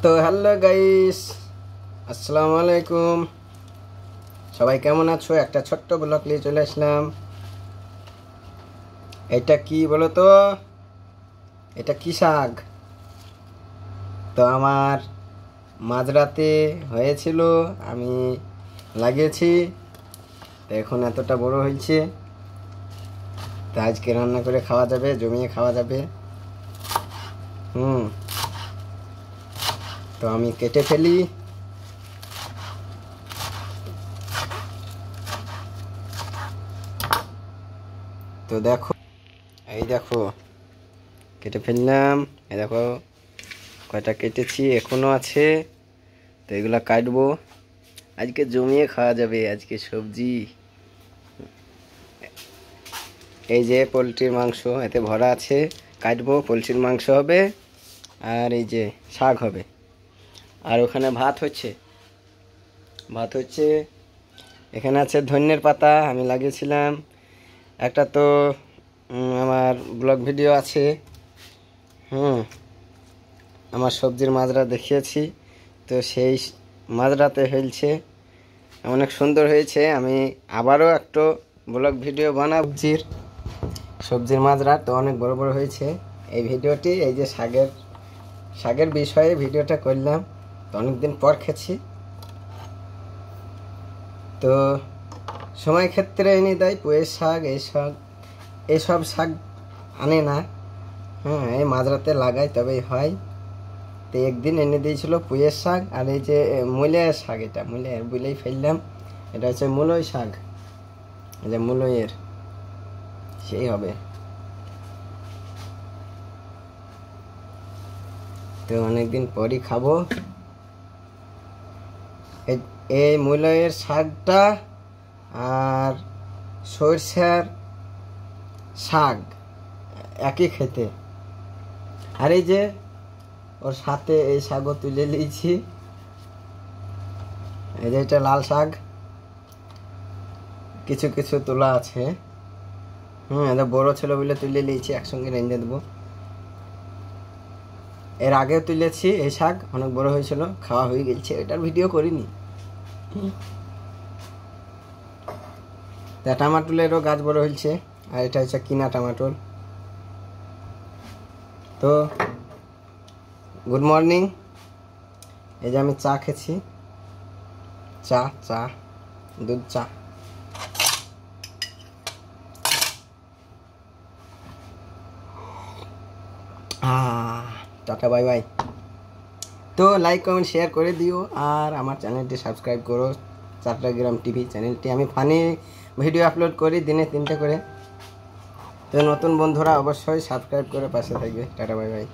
তো hello guys, আসসালামু আলাইকুম। সবাই কেমন আছো? একটা ছোট্ট ব্লগ নিয়ে চলে আসলাম। এটা কি বলো তো? এটা কি শাক? তো আমার মাঝরাতে হয়েছিল, আমি লাগিয়েছি। তো এখন এতটা বড় হয়েছে, তো আজকে রান্না করে খাওয়া যাবে, জমিয়ে খাওয়া যাবে। তো আমি কেটে ফেলি। তো দেখো, এই দেখো কেটে ফেললাম। এই দেখো কয়টা কেটেছি, এখনো আছে। তো এগুলা কাটবো, আজকে জমিয়ে খাওয়া যাবে। আজকে সবজি, এই যে পোলট্রির মাংস এতে ভরা আছে, কাটবো। পোলট্রির মাংস হবে, আর এই যে শাক হবে, আর ওখানে ভাত হচ্ছে। এখানে আছে ধনিয়ার পাতা, আমি লাগিয়েছিলাম একটা। তো আমার ব্লগ ভিডিও আছে, আমার সবজির মাজরা দেখিয়েছি। তো সেই মাজরাতে হয়েছে, অনেক সুন্দর হয়েছে। আমি আবারও একটা ব্লগ ভিডিও বানাবো সবজির মাজরা। তো অনেক বড় বড় হয়েছে এই ভিডিওটি। এই যে শাকের বিষয়ে ভিডিওটা করলাম। তো অনেকদিন পর খেয়েছি, তো সময় ক্ষেত্রে এনে দেয় পুঁয়ের শাক। এইসব শাক আনে না, এই মাজরাতে লাগাই তবেই হয়। তো একদিন এনে দিয়েছিল পুঁয়ের শাক, আর এই যে মূলের শাক, এটা মূলের বুলেই ফেললাম। এটা হচ্ছে মূলই শাক, এই যে মূলইয়ের সেই হবে। তো অনেকদিন পরই খাবো এই মূলইয়ের শাকটা। আর সরষের শাক একই খেতে। আর এই যে ওর সাথে এই শাকও তুলে নিয়েছি। এই যে এটা লাল শাক, কিছু কিছু তোলা আছে। এটা বড় ছিল বলে তুলে নিয়েছি, একসঙ্গে রেঁধে দেবো। এর আগেও তুলেছি এই শাক, অনেক বড় হয়েছিল, খাওয়া হয়ে গেছে। এটার ভিডিও করিনি। তা টমাটোলেরও গাছ বড় হয়েছে, আর এটা হচ্ছে কিনা টমাটোল। তো গুড মর্নিং। এই যে আমি চা খেয়েছি, চা দুধ চা। Tata bye bye. তো লাইক কমেন্ট শেয়ার করে দিও, আর আমার চ্যানেলটি সাবস্ক্রাইব করো। চট্টগ্রাম টিভি চ্যানেলটি, আমি ফানি ভিডিও আপলোড করি দিনে 3টে করে। তো নতুন বন্ধুরা অবশ্যই সাবস্ক্রাইব করে পাশে থাকবে। Tata bye bye.